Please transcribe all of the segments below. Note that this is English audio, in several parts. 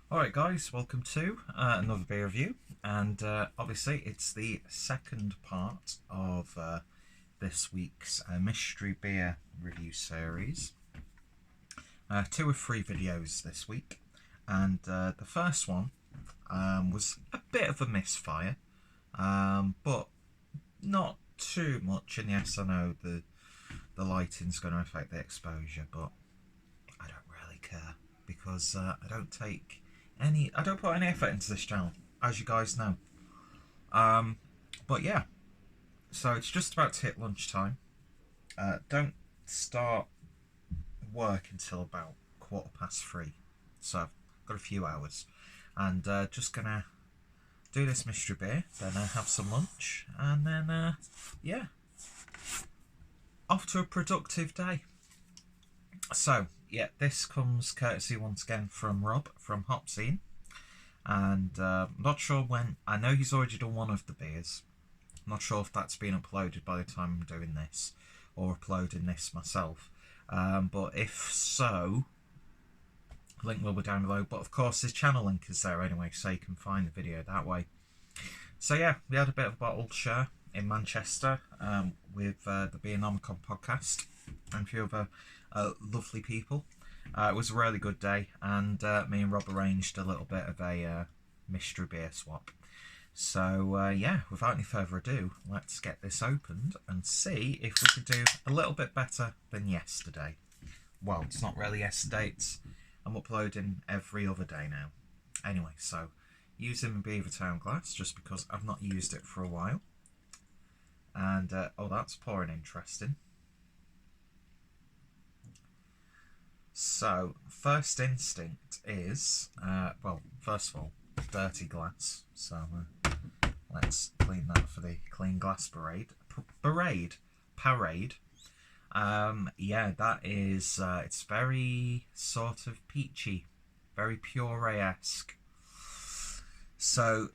Alright guys, welcome to another beer review, and obviously it's the second part of this week's mystery beer review series. Two of three videos this week, and the first one was a bit of a misfire, but not too much, and yes I know the lighting's going to affect the exposure, but I don't really care because I don't put any effort into this channel, as you guys know. But yeah, so it's just about to hit lunchtime. Don't start work until about 3:15, so I've got a few hours, and just gonna do this mystery beer, then have some lunch, and then yeah, off to a productive day. So yeah, this comes courtesy once again from Rob from Hopzine, and I'm not sure when. I know he's already done one of the beers. I'm not sure if that's been uploaded by the time I'm doing this, or uploading this myself. But if so, link will be down below. But of course, his channel link is there anyway, so you can find the video that way. So yeah, we had a bit of a bottle share in Manchester with the Beernomicon podcast and a few other lovely people. It was a really good day, and me and Rob arranged a little bit of a mystery beer swap. So yeah, without any further ado, let's get this opened and see if we could do a little bit better than yesterday. Well, it's not really yesterday, I'm uploading every other day now. Anyway, so using the Beavertown glass just because I've not used it for a while. And oh, that's pouring interesting. So, first instinct is, well, first of all, dirty glass. So, let's clean that for the Clean Glass Parade. Parade. Yeah, that is, it's very sort of peachy, very puree-esque. So,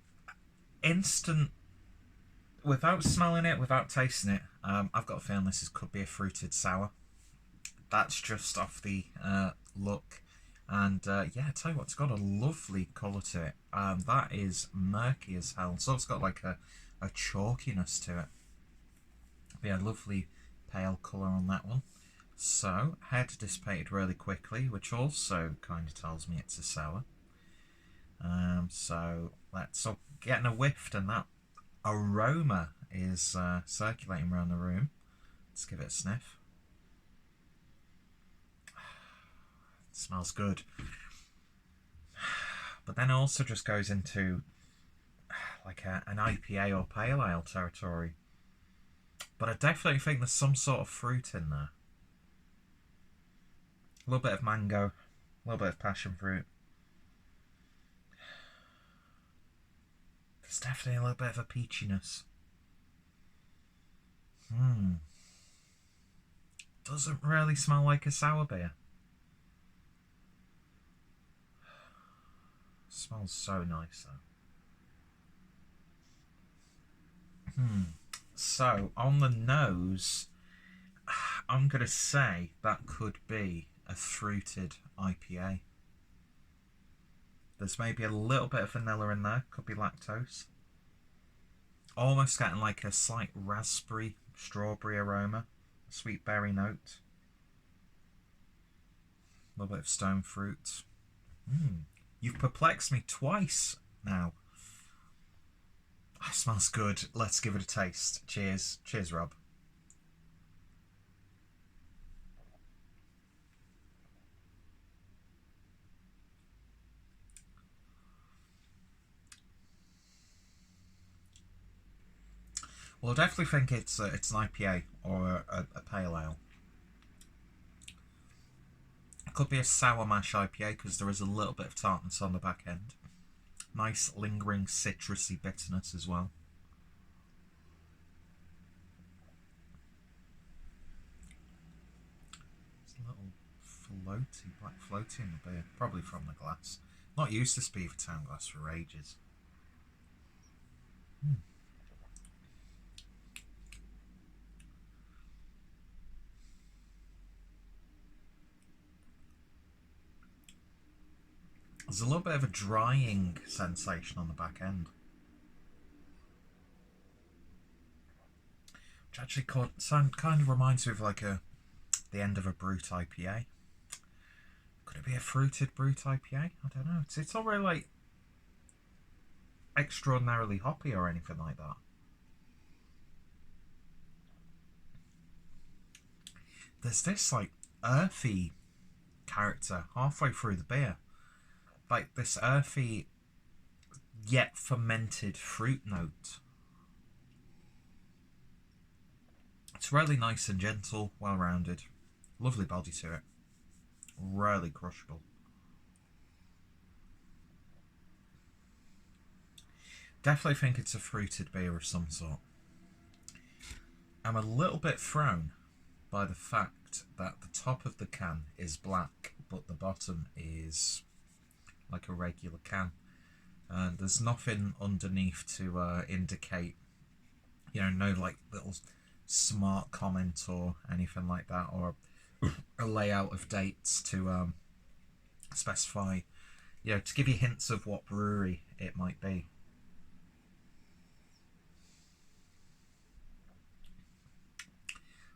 instant, without smelling it, without tasting it, I've got a feeling this could be a fruited sour. That's just off the look, and yeah, I tell you what, it's got a lovely colour to it. That is murky as hell, so it's got like a chalkiness to it. But yeah, lovely pale colour on that one. So, head dissipated really quickly, which also kind of tells me it's a sour. So let's getting a whiff, and that aroma is circulating around the room. Let's give it a sniff. It smells good, but then it also just goes into like an IPA or pale ale territory. But I definitely think there's some sort of fruit in there. A little bit of mango, a little bit of passion fruit. There's definitely a little bit of a peachiness. Doesn't really smell like a sour beer. Smells so nice though. So on the nose, I'm gonna say that could be a fruited IPA. There's maybe a little bit of vanilla in there, could be lactose. Almost getting like a slight raspberry, strawberry aroma, a sweet berry note. A little bit of stone fruit. You've perplexed me twice now. It smells good. Let's give it a taste. Cheers. Cheers, Rob. Well, I definitely think it's an IPA or a pale ale. It could be a sour mash IPA because there is a little bit of tartness on the back end. Nice lingering citrusy bitterness as well. It's a little floaty, black floaty in the beer, probably from the glass. Not used to Beavertown glass for ages. There's a little bit of a drying sensation on the back end, which actually kind of reminds me of like the end of a brute IPA. Could it be a fruited brute IPA? I don't know. It's not really like extraordinarily hoppy or anything like that. There's this like earthy character halfway through the beer, like this earthy yet fermented fruit note. It's really nice and gentle, well rounded, lovely body to it, really crushable. Definitely think it's a fruited beer of some sort. I'm a little bit thrown by the fact that the top of the can is black, but the bottom is like a regular can. And there's nothing underneath to indicate, you know, no like little smart comment or anything like that, or a layout of dates to specify, you know, to give you hints of what brewery it might be.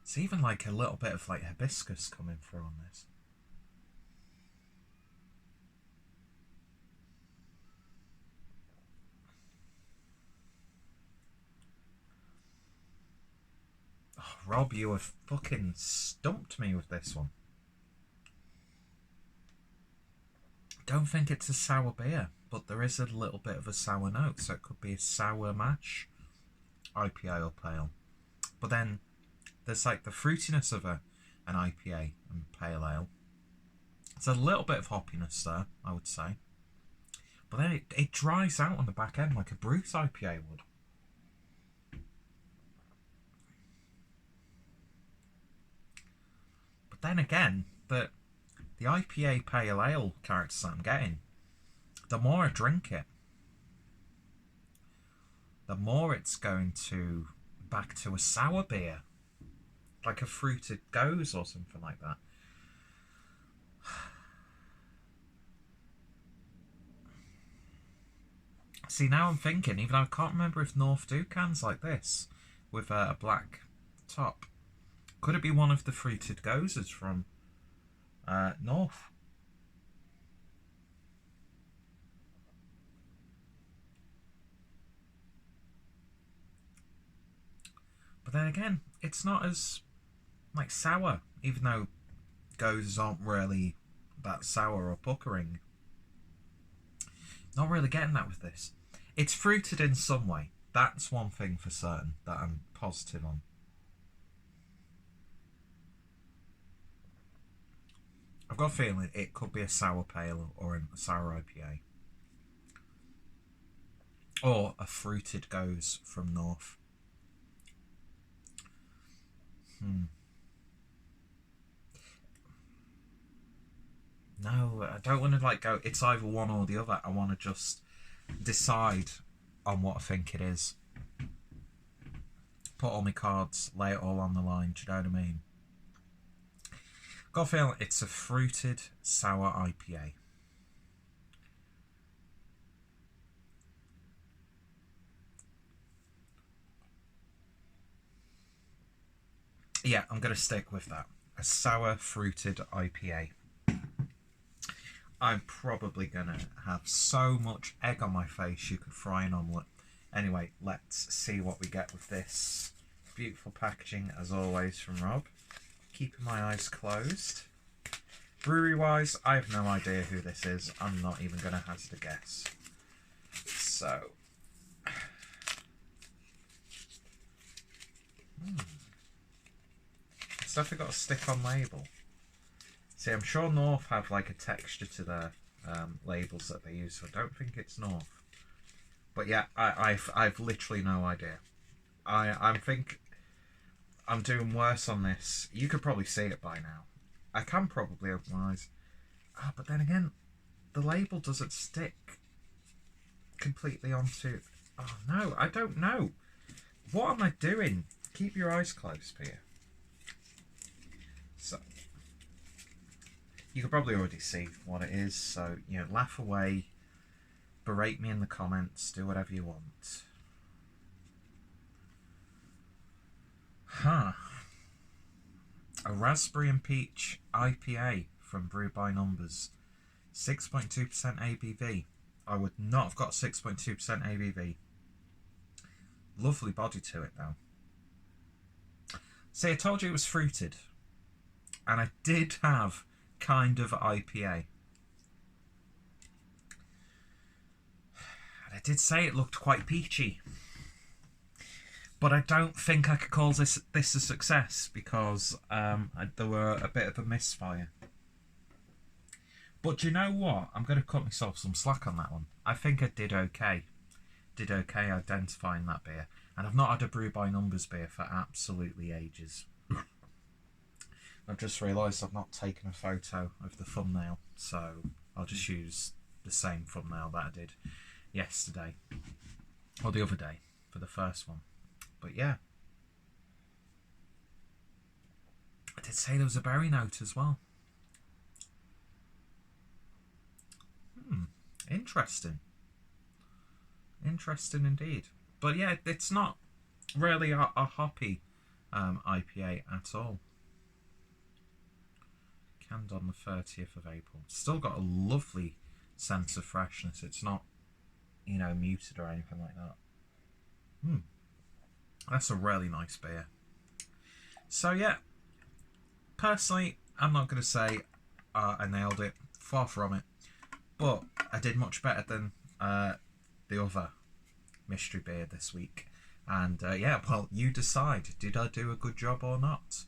It's even like a little bit of like hibiscus coming through on this. Oh, Rob, you have fucking stumped me with this one. Don't think it's a sour beer, but there is a little bit of a sour note, so it could be a sour mash IPA or pale. But then there's like the fruitiness of an IPA and pale ale. There's a little bit of hoppiness there, I would say. But then it dries out on the back end like a brute IPA would. But then again, the IPA pale ale characters that I'm getting, the more I drink it, the more it's going to back to a sour beer. Like a fruited goes or something like that. See, now I'm thinking, even though I can't remember if North do cans like this with a black top. Could it be one of the fruited gozes from North? But then again, it's not as like sour, even though gozes aren't really that sour or puckering. Not really getting that with this. It's fruited in some way. That's one thing for certain that I'm positive on. I've got a feeling it could be a sour pale or a sour IPA. Or a fruited goze from North. No, I don't want to like go, it's either one or the other. I want to just decide on what I think it is. Put all my cards, lay it all on the line, do you know what I mean? Got a feeling it's a fruited sour IPA. Yeah, I'm going to stick with that. A sour fruited IPA. I'm probably going to have so much egg on my face you could fry an omelette. Anyway, let's see what we get with this. Beautiful packaging as always from Rob. Keeping my eyes closed. Brewery wise, I have no idea who this is. I'm not even going to hazard a guess. So. It's definitely got a stick-on label. See, I'm sure North have like a texture to their labels that they use, so I don't think it's North. But yeah, I've literally no idea. I think I'm doing worse on this. You could probably see it by now. I can probably open my eyes. But then again, the label doesn't stick completely onto... Oh no, I don't know. What am I doing? Keep your eyes closed, Peter. So... you could probably already see what it is, so, you know, laugh away, berate me in the comments, do whatever you want. Huh. A raspberry and peach IPA from Brew by Numbers. 6.2% ABV. I would not have got 6.2% ABV. Lovely body to it though. See, I told you it was fruited. And I did have kind of IPA. And I did say it looked quite peachy. But I don't think I could call this a success because there were a bit of a misfire. But do you know what? I'm going to cut myself some slack on that one. I think I did okay. Did okay identifying that beer. And I've not had a Brew by Numbers beer for absolutely ages. I've just realised I've not taken a photo of the thumbnail, so I'll just use the same thumbnail that I did yesterday. Or the other day for the first one. But yeah. I did say there was a berry note as well. Interesting. Interesting indeed. But yeah, it's not really a hoppy IPA at all. Canned on the 30th of April. Still got a lovely sense of freshness. It's not, you know, muted or anything like that. That's a really nice beer. So yeah, personally, I'm not going to say I nailed it. Far from it. But I did much better than the other mystery beer this week. And yeah, well, you decide. Did I do a good job or not?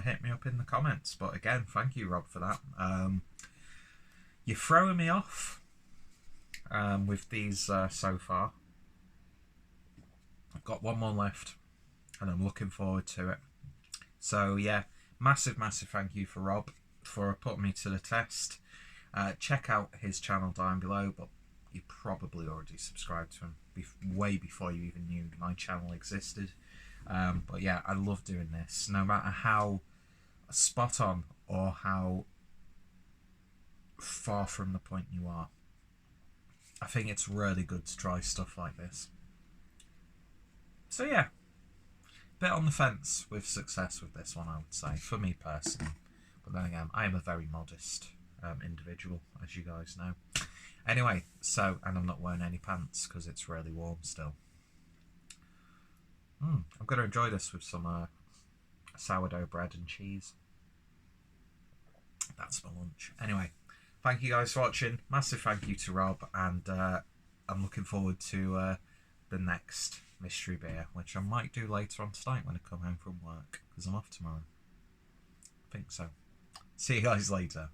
Hit me up in the comments. But again, thank you, Rob, for that. You're throwing me off with these so far. I've got one more left, and I'm looking forward to it. So yeah, massive thank you for Rob for putting me to the test. Check out his channel down below, but you probably already subscribed to him way before you even knew my channel existed. But yeah, I love doing this, no matter how spot on or how far from the point you are. I think it's really good to try stuff like this. So yeah, bit on the fence with success with this one, I would say, for me personally. But then again, I am a very modest individual, as you guys know. Anyway, so, and I'm not wearing any pants because it's really warm still. I'm going to enjoy this with some sourdough bread and cheese. That's my lunch. Anyway, thank you guys for watching. Massive thank you to Rob, and I'm looking forward to the next mystery beer, which I might do later on tonight when I come home from work, because I'm off tomorrow. I think so. See you guys later.